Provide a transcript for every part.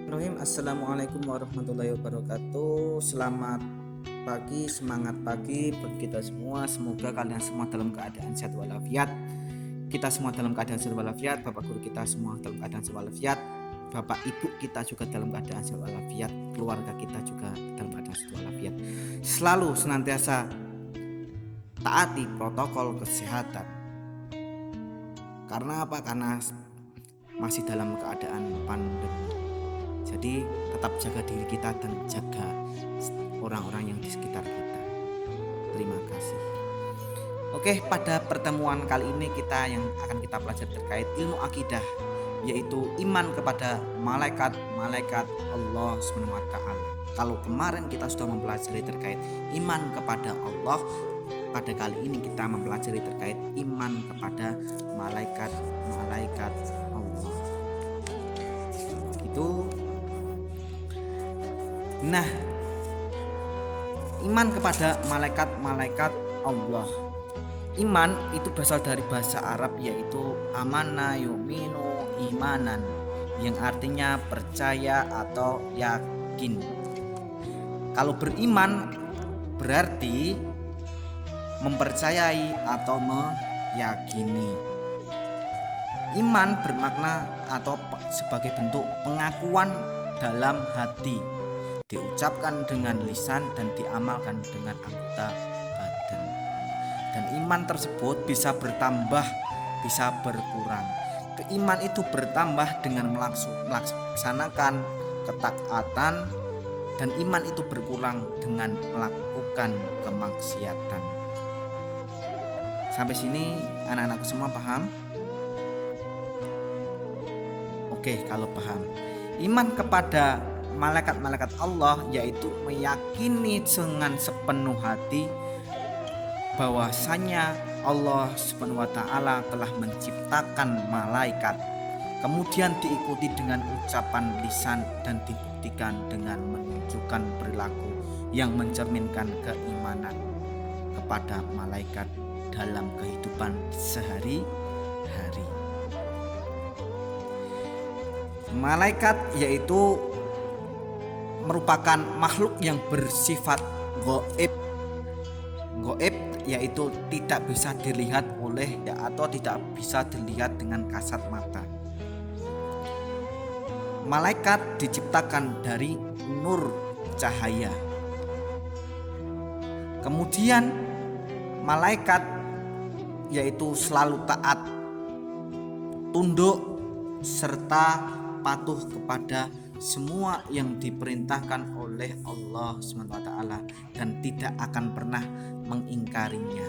Bismillahirrahmanirrahim. Assalamualaikum warahmatullahi wabarakatuh. Selamat pagi, semangat pagi bagi kita semua. Semoga kalian semua dalam keadaan sehat walafiat. Kita semua dalam keadaan sehat walafiat. Bapak guru kita semua dalam keadaan sehat walafiat. Bapak ibu kita juga dalam keadaan sehat walafiat. Keluarga kita juga dalam keadaan sehat walafiat. Selalu senantiasa taati protokol kesehatan. Karena apa? Karena masih dalam keadaan pandemi. Jadi tetap jaga diri kita dan jaga orang-orang yang di sekitar kita. Terima kasih. Oke, pada pertemuan kali ini yang akan kita pelajari terkait ilmu akidah, yaitu iman kepada malaikat-malaikat Allah SWT. Kalau kemarin kita sudah mempelajari terkait iman kepada Allah, pada kali ini kita mempelajari terkait iman kepada malaikat-malaikat Allah. Itu. Nah, iman kepada malaikat-malaikat Allah. Iman itu berasal dari bahasa Arab, yaitu amana yuminu imanan, yang artinya percaya atau yakin. Kalau beriman berarti mempercayai atau meyakini. Iman bermakna atau sebagai bentuk pengakuan dalam hati, diucapkan dengan lisan dan diamalkan dengan anggota badan. Dan iman tersebut bisa bertambah, bisa berkurang. Iman itu bertambah dengan melaksanakan ketaatan, dan iman itu berkurang dengan melakukan kemaksiatan. Sampai sini anak-anakku semua paham? Oke, kalau paham. Iman kepada malaikat-malaikat Allah yaitu meyakini dengan sepenuh hati bahwasanya Allah Subhanahu wa taala telah menciptakan malaikat, kemudian diikuti dengan ucapan lisan dan dibuktikan dengan menunjukkan perilaku yang mencerminkan keimanan kepada malaikat dalam kehidupan sehari-hari. Malaikat yaitu merupakan makhluk yang bersifat gaib. Gaib yaitu tidak bisa dilihat atau tidak bisa dilihat dengan kasat mata. Malaikat diciptakan dari nur cahaya. Kemudian malaikat yaitu selalu taat, tunduk, serta patuh kepada semua yang diperintahkan oleh Allah SWT dan tidak akan pernah mengingkarinya.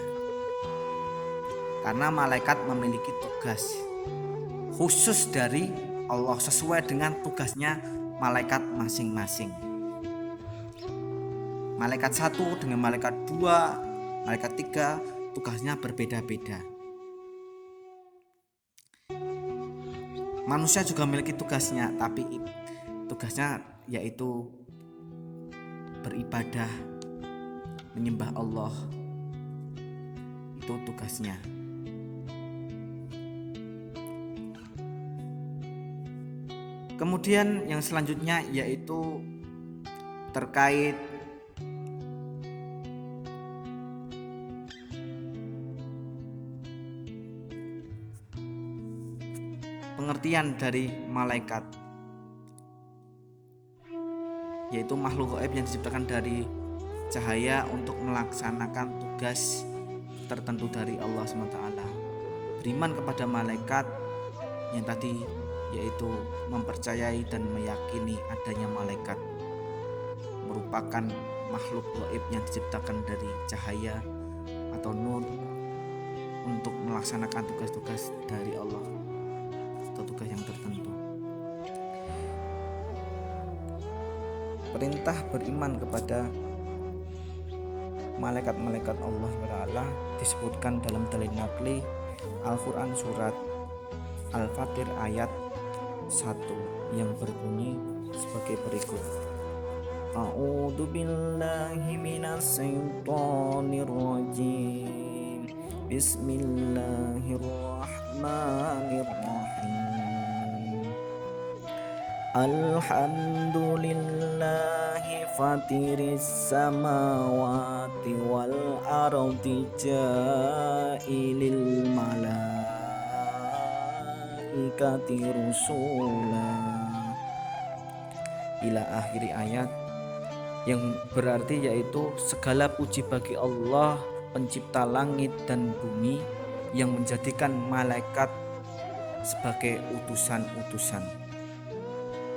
Karena malaikat memiliki tugas khusus dari Allah sesuai dengan tugasnya malaikat masing-masing. Malaikat satu dengan malaikat dua, malaikat tiga tugasnya berbeda-beda. Manusia juga memiliki tugasnya, tapi tugasnya yaitu beribadah, menyembah Allah. Itu tugasnya. Kemudian yang selanjutnya yaitu terkait pengertian dari malaikat, yaitu makhluk gaib yang diciptakan dari cahaya untuk melaksanakan tugas tertentu dari Allah SWT. Beriman kepada malaikat yang tadi yaitu mempercayai dan meyakini adanya malaikat merupakan makhluk gaib yang diciptakan dari cahaya atau nur untuk melaksanakan tugas-tugas dari Allah atau tugas yang tertentu. Perintah beriman kepada malaikat-malaikat Allah SWT disebutkan dalam dalil naqli Al-Quran surat Al-Fatir ayat 1 yang berbunyi sebagai berikut. A'udzu billahi minas syaitonir rajim. Bismillahirrahmanirrahim. Alhamdulillahi fatiris samawati wal ardi jailil malaikati rusula ila akhiri ayat, yang berarti yaitu segala puji bagi Allah pencipta langit dan bumi yang menjadikan malaikat sebagai utusan-utusan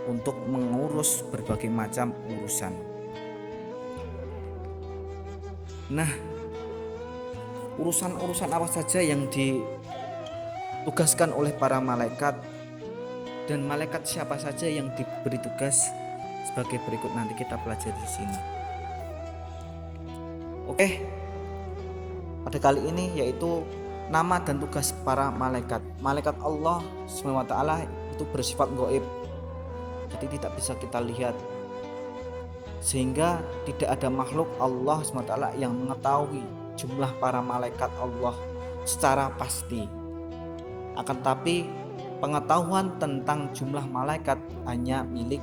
untuk mengurus berbagai macam urusan. Nah, urusan-urusan apa saja yang ditugaskan oleh para malaikat, dan malaikat siapa saja yang diberi tugas sebagai berikut, nanti kita pelajari di sini. Oke, pada kali ini yaitu nama dan tugas para malaikat. Malaikat Allah SWT itu bersifat gaib, jadi tidak bisa kita lihat, sehingga tidak ada makhluk Allah SWT yang mengetahui jumlah para malaikat Allah secara pasti. Akan tapi pengetahuan tentang jumlah malaikat hanya milik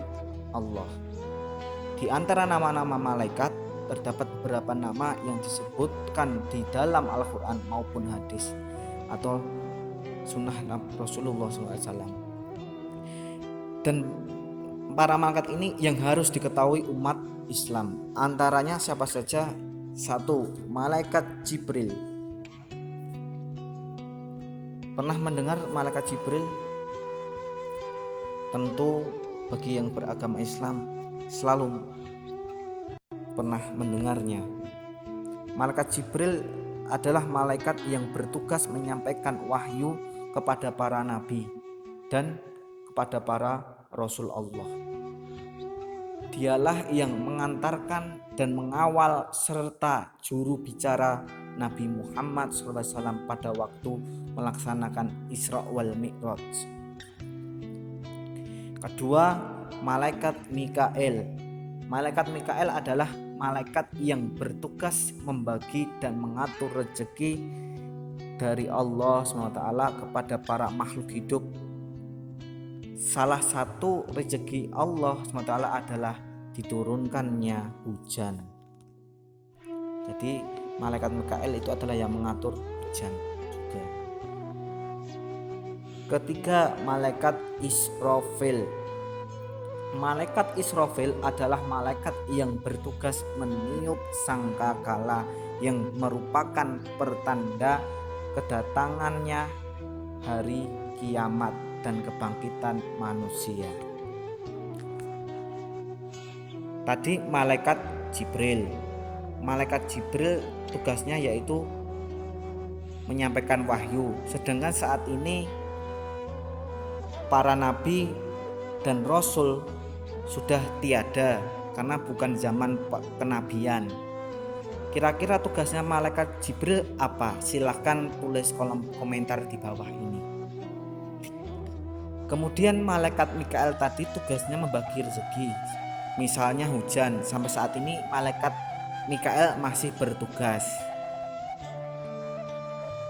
Allah. Di antara nama-nama malaikat terdapat beberapa nama yang disebutkan di dalam Al-Quran maupun hadis atau sunnah Rasulullah SAW. Dan para malaikat ini yang harus diketahui umat Islam. Antaranya siapa saja? 1. Malaikat Jibril. Pernah mendengar malaikat Jibril? Tentu bagi yang beragama Islam selalu pernah mendengarnya. Malaikat Jibril adalah malaikat yang bertugas menyampaikan wahyu kepada para nabi dan kepada para rasul Allah. Dialah yang mengantarkan dan mengawal serta juru bicara Nabi Muhammad SAW pada waktu melaksanakan Isra wal Mi'raj. Kedua, malaikat Mikael. Malaikat Mikael adalah malaikat yang bertugas membagi dan mengatur rezeki dari Allah SWT kepada para makhluk hidup. Salah satu rezeki Allah SWT adalah diturunkannya hujan. Jadi malaikat Mikael itu adalah yang mengatur hujan juga. Ketiga, malaikat Israfil. Malaikat Israfil adalah malaikat yang bertugas meniup sangkakala yang merupakan pertanda kedatangannya hari kiamat dan kebangkitan manusia. Tadi malaikat Jibril. Malaikat Jibril tugasnya yaitu menyampaikan wahyu. Sedangkan saat ini para nabi dan rasul sudah tiada karena bukan zaman kenabian. Kira-kira tugasnya malaikat Jibril apa? Silahkan tulis kolom komentar di bawah ini. Kemudian malaikat Mikael tadi tugasnya membagi rezeki, misalnya hujan. Sampai saat ini malaikat Mikael masih bertugas.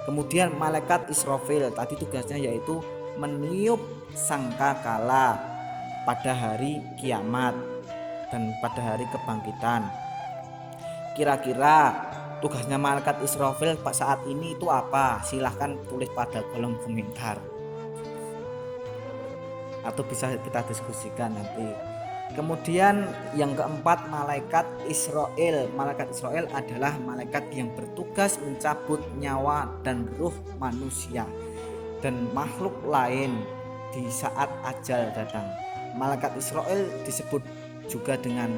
Kemudian malaikat Israfil tadi tugasnya yaitu meniup sangkakala pada hari kiamat dan pada hari kebangkitan. Kira-kira tugasnya malaikat Israfil saat ini itu apa? Silahkan tulis pada kolom komentar, atau bisa kita diskusikan nanti. Kemudian yang keempat, malaikat Israel. Malaikat Israel adalah malaikat yang bertugas mencabut nyawa dan ruh manusia dan makhluk lain di saat ajal datang. Malaikat Israel disebut juga dengan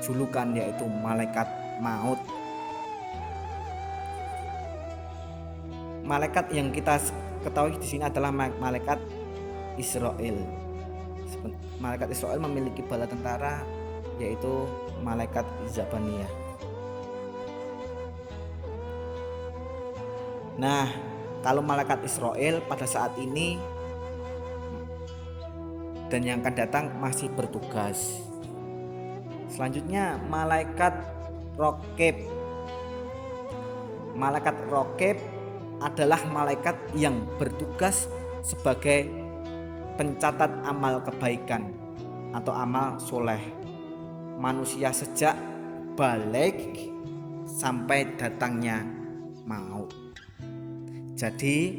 julukan yaitu malaikat maut. Malaikat yang kita ketahui di sini adalah malaikat Israel. Malaikat Israel memiliki bala tentara yaitu malaikat Zabaniyah. Nah, kalau malaikat Israel pada saat ini dan yang akan datang masih bertugas. Selanjutnya malaikat Raqib. Malaikat Raqib adalah malaikat yang bertugas sebagai pencatat amal kebaikan atau amal soleh manusia sejak balik sampai datangnya maut. Jadi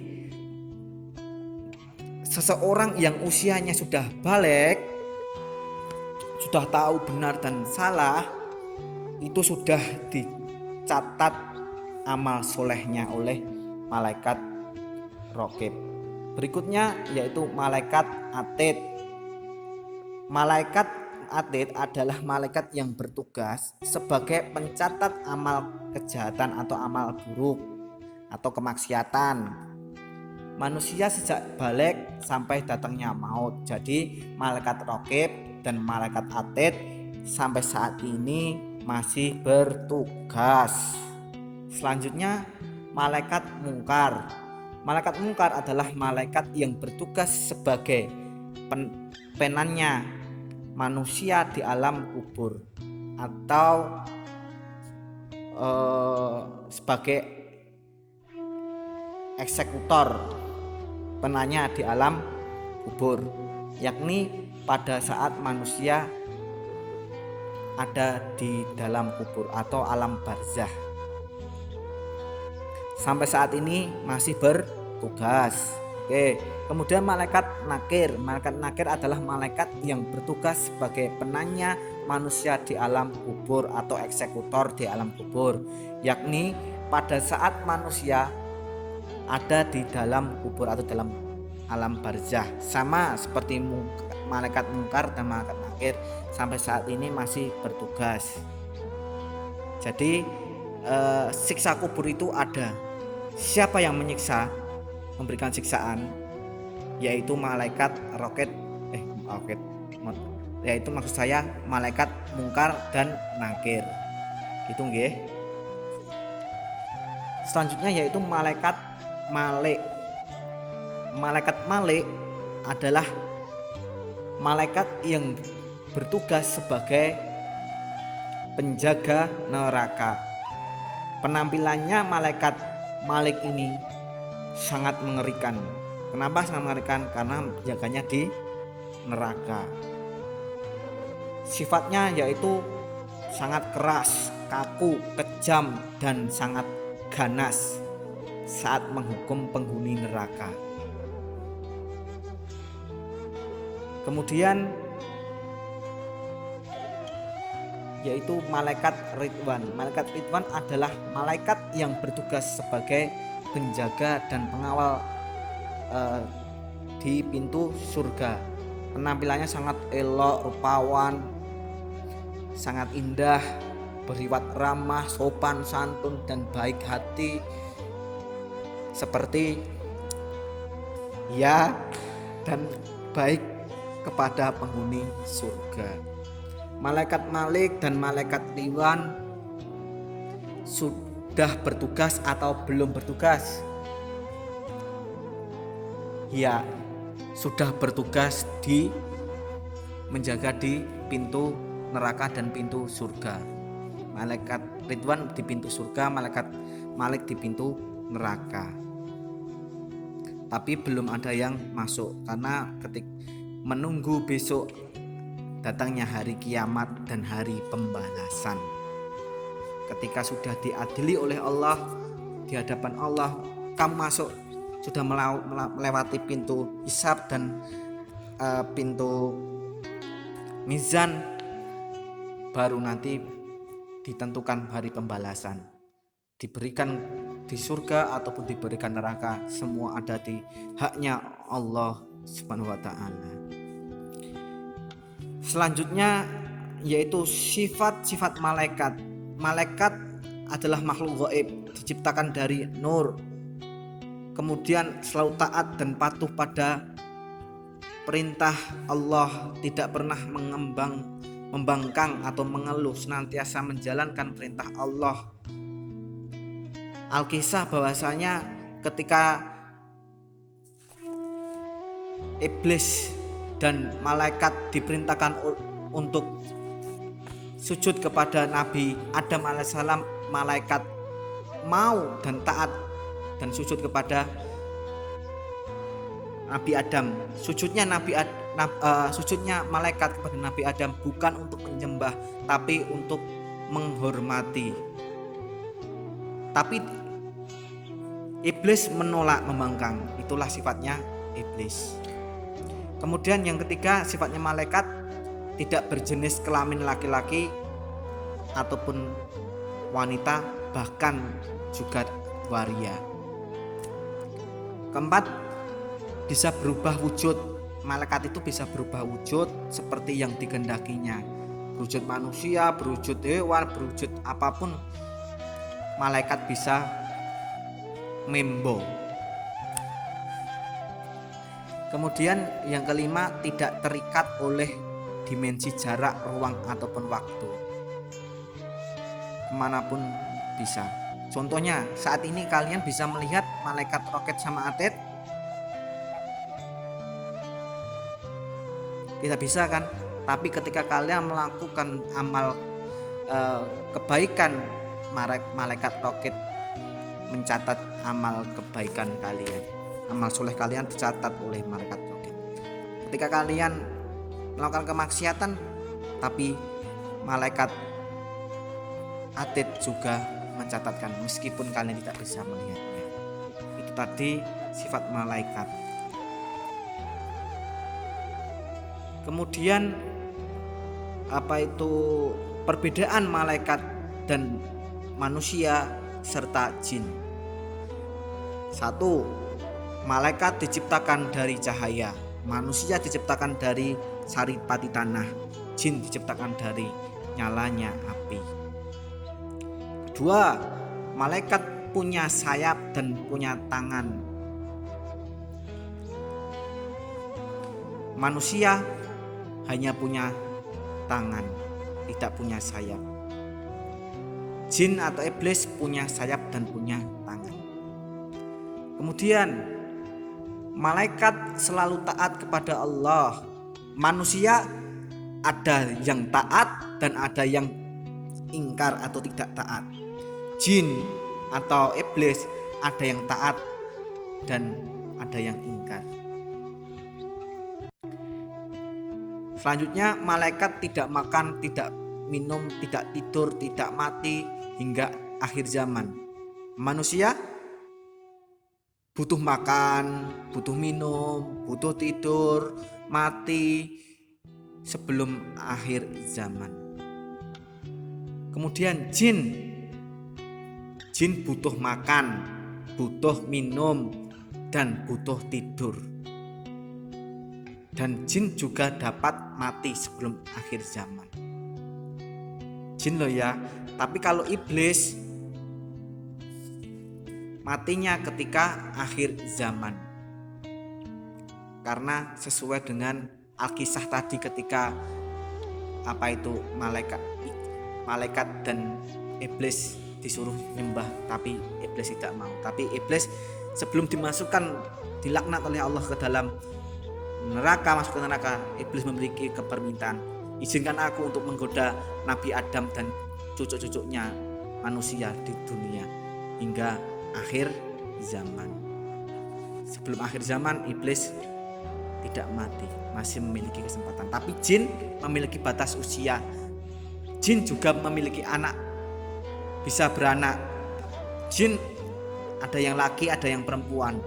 seseorang yang usianya sudah balik, sudah tahu benar dan salah, itu sudah dicatat amal solehnya oleh malaikat raqib. Berikutnya yaitu malaikat atid. Malaikat atid adalah malaikat yang bertugas sebagai pencatat amal kejahatan atau amal buruk atau kemaksiatan manusia sejak balik sampai datangnya maut. Jadi malaikat raqib dan malaikat atid sampai saat ini masih bertugas. Selanjutnya malaikat mungkar. Malaikat mungkar adalah malaikat yang bertugas sebagai penannya manusia di alam kubur atau sebagai eksekutor penanya di alam kubur, yakni pada saat manusia ada di dalam kubur atau alam barzah. Sampai saat ini masih bertugas. Oke, kemudian malaikat nakir. Malaikat nakir adalah malaikat yang bertugas sebagai penanya manusia di alam kubur atau eksekutor di alam kubur, yakni pada saat manusia ada di dalam kubur atau dalam alam barzah. Sama seperti malaikat mungkar dan malaikat nakir, sampai saat ini masih bertugas. Jadi siksa kubur itu ada. Siapa yang menyiksa, memberikan siksaan, yaitu malaikat yaitu maksud saya malaikat mungkar dan nakir. Gitu nggih. Selanjutnya yaitu malaikat malik. Malaikat malik adalah malaikat yang bertugas sebagai penjaga neraka. Penampilannya malaikat malik ini sangat mengerikan. Kenapa sangat mengerikan? Karena penjaganya di neraka. Sifatnya yaitu sangat keras, kaku, kejam, dan sangat ganas saat menghukum penghuni neraka. Kemudian yaitu malaikat Ridwan. Malaikat Ridwan adalah malaikat yang bertugas sebagai penjaga dan pengawal di pintu surga. Penampilannya sangat elok, rupawan, sangat indah, bersifat ramah, sopan, santun, dan baik hati, seperti ya dan baik kepada penghuni surga. Malaikat Malik dan malaikat Ridwan sudah bertugas atau belum bertugas? Ya, sudah bertugas di menjaga di pintu neraka dan pintu surga. Malaikat Ridwan di pintu surga, malaikat Malik di pintu neraka. Tapi belum ada yang masuk karena menunggu besok datangnya hari kiamat dan hari pembalasan. Ketika sudah diadili oleh Allah di hadapan Allah, kamu masuk, sudah melewati pintu hisab dan pintu mizan, baru nanti ditentukan hari pembalasan. Diberikan di surga ataupun diberikan neraka, semua ada di haknya Allah Subhanahu wa ta'ala. Selanjutnya yaitu sifat-sifat malaikat. Malaikat adalah makhluk gaib, diciptakan dari nur, kemudian selalu taat dan patuh pada perintah Allah, tidak pernah membangkang atau mengeluh, senantiasa menjalankan perintah Allah. Alkisah bahwasanya ketika iblis dan malaikat diperintahkan untuk sujud kepada Nabi Adam alaihissalam, malaikat mau dan taat dan sujud kepada Nabi Adam. Sujudnya sujudnya malaikat kepada Nabi Adam bukan untuk menyembah, tapi untuk menghormati. Tapi iblis menolak, membangkang. Itulah sifatnya iblis. Kemudian yang ketiga, sifatnya malaikat tidak berjenis kelamin laki-laki ataupun wanita, bahkan juga waria. Keempat, bisa berubah wujud. Malaikat itu bisa berubah wujud seperti yang dikehendakinya. Berwujud manusia, berwujud hewan, berwujud apapun, malaikat bisa membo. Kemudian yang kelima, tidak terikat oleh dimensi jarak, ruang ataupun waktu. Kemanapun bisa. Contohnya saat ini kalian bisa melihat malaikat roket sama Atlet. Tidak bisa kan? Tapi ketika kalian melakukan amal kebaikan, malaikat roket mencatat amal kebaikan kalian. Amal soleh kalian dicatat oleh malaikat roket. Ketika kalian melakukan kemaksiatan, tapi malaikat Atlet juga mencatatkan meskipun kalian tidak bisa melihatnya. Itu tadi sifat malaikat. Kemudian perbedaan malaikat dan manusia serta jin. 1. Malaikat diciptakan dari cahaya, manusia diciptakan dari saripati tanah, jin diciptakan dari nyalanya api. 2. Malaikat punya sayap dan punya tangan. Manusia hanya punya tangan, tidak punya sayap. Jin atau iblis punya sayap dan punya tangan. Kemudian malaikat selalu taat kepada Allah. Manusia ada yang taat dan ada yang ingkar atau tidak taat. Jin atau iblis ada yang taat dan ada yang ingkar. Selanjutnya, malaikat tidak makan, tidak minum, tidak tidur, tidak mati hingga akhir zaman. Manusia butuh makan, butuh minum, butuh tidur, mati sebelum akhir zaman. Kemudian jin butuh makan, butuh minum, dan butuh tidur. Dan jin juga dapat mati sebelum akhir zaman. Jin loh ya. Tapi kalau iblis matinya ketika akhir zaman. Karena sesuai dengan Alkisah tadi ketika malaikat dan iblis disuruh nyembah, tapi iblis tidak mau. Tapi iblis sebelum dilaknat oleh Allah ke dalam masuk ke neraka, iblis memiliki kepermintaan, izinkan aku untuk menggoda Nabi Adam dan cucu-cucunya manusia di dunia hingga akhir zaman. Sebelum akhir zaman iblis tidak mati, masih memiliki kesempatan. Tapi jin memiliki batas usia. Jin juga memiliki anak, bisa beranak. Jin ada yang laki, ada yang perempuan.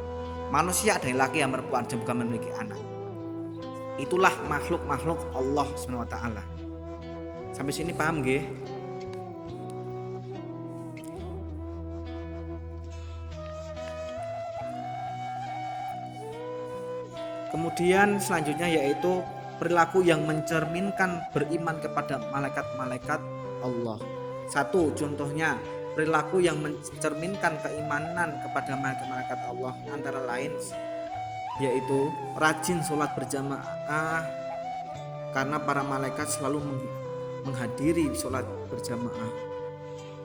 Manusia ada yang laki, yang perempuan, dan juga memiliki anak. Itulah makhluk-makhluk Allah SWT. Sampai sini paham nggih? Kemudian selanjutnya yaitu perilaku yang mencerminkan beriman kepada malaikat-malaikat Allah. 1. Contohnya perilaku yang mencerminkan keimanan kepada malaikat-malaikat Allah antara lain yaitu rajin sholat berjamaah, karena para malaikat selalu menghadiri sholat berjamaah.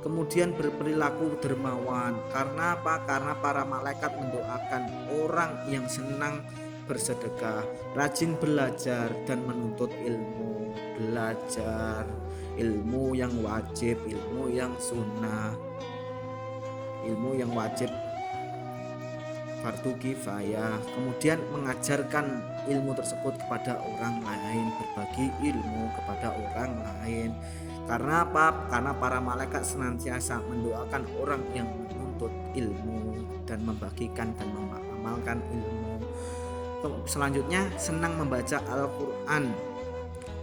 Kemudian berperilaku dermawan, karena apa? Karena para malaikat mendoakan orang yang senang bersedekah. Rajin belajar dan menuntut ilmu, belajar ilmu yang wajib, ilmu yang sunnah, ilmu yang wajib fardu kifayah, kemudian mengajarkan ilmu tersebut kepada orang lain, berbagi ilmu kepada orang lain. Karena apa? Karena para malaikat senantiasa mendoakan orang yang menuntut ilmu dan membagikan dan mengamalkan ilmu. Selanjutnya, senang membaca Al-Quran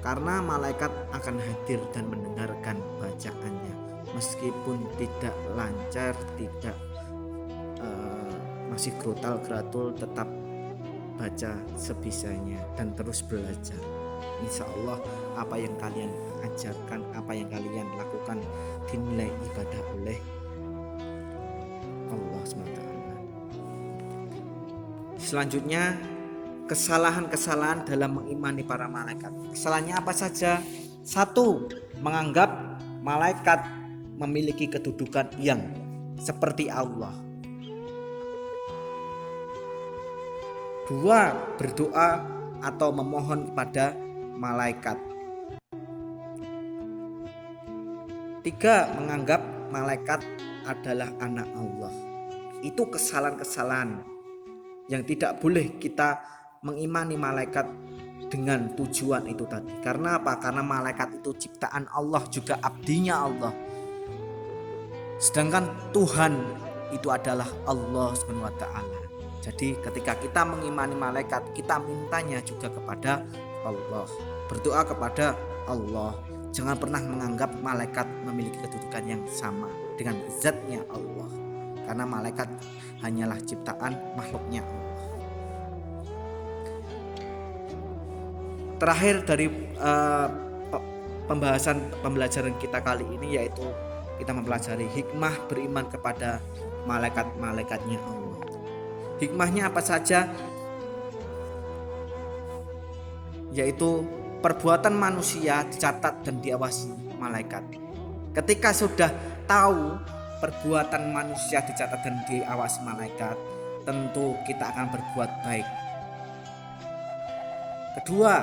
karena malaikat akan hadir dan mendengarkan bacaannya, meskipun tidak lancar, tidak masih grotal-gratul, tetap baca sebisanya dan terus belajar. Insya Allah apa yang kalian ajarkan, apa yang kalian lakukan dinilai ibadah oleh Allah SWT. Selanjutnya, kesalahan-kesalahan dalam mengimani para malaikat. Kesalahannya apa saja? 1. Menganggap malaikat memiliki kedudukan yang seperti Allah. 2. Berdoa atau memohon kepada malaikat. 3. Menganggap malaikat adalah anak Allah. Itu kesalahan-kesalahan yang tidak boleh kita mengimani malaikat dengan tujuan itu tadi. Karena apa? Karena malaikat itu ciptaan Allah, juga abdinya Allah. Sedangkan Tuhan itu adalah Allah SWT. Jadi ketika kita mengimani malaikat, kita mintanya juga kepada Allah, berdoa kepada Allah. Jangan pernah menganggap malaikat memiliki kedudukan yang sama dengan zatnya Allah, karena malaikat hanyalah ciptaan makhluknya Allah. Terakhir dari pembelajaran kita kali ini, yaitu kita mempelajari hikmah beriman kepada malaikat-malaikatnya Allah. Hikmahnya apa saja? Yaitu perbuatan manusia dicatat dan diawasi malaikat. Ketika sudah tahu perbuatan manusia dicatat dan diawasi malaikat, tentu kita akan berbuat baik. Kedua,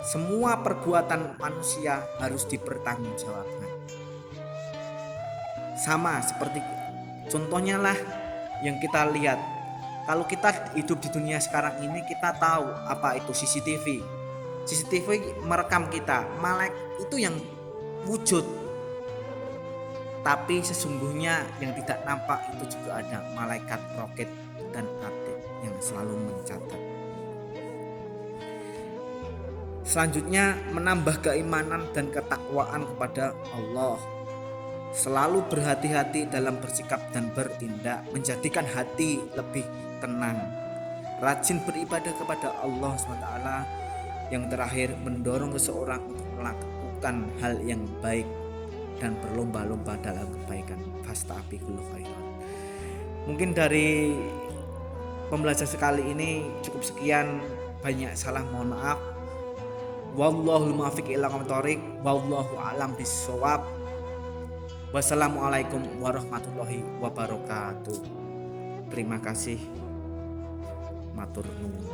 semua perbuatan manusia harus dipertanggungjawabkan. Sama seperti contohnya lah yang kita lihat. Kalau kita hidup di dunia sekarang ini, kita tahu apa itu CCTV. CCTV merekam kita, itu yang wujud. Tapi sesungguhnya yang tidak nampak itu juga ada malaikat roket dan atid yang selalu mencatat. Selanjutnya, menambah keimanan dan ketakwaan kepada Allah. Selalu berhati-hati dalam bersikap dan bertindak, menjadikan hati lebih tenang. Rajin beribadah kepada Allah SWT. Yang terakhir, mendorong seseorang untuk melakukan hal yang baik dan berlomba-lomba dalam kebaikan. Fastabiqul khairat. Mungkin dari pembelajaran sekali ini cukup sekian. Banyak salah, mohon maaf. Wallahul muwaffiq ila aqwamit thoriq. Wallahu a'lam bissawab. Wassalamualaikum warahmatullahi wabarakatuh. Terima kasih. Matur nuwun.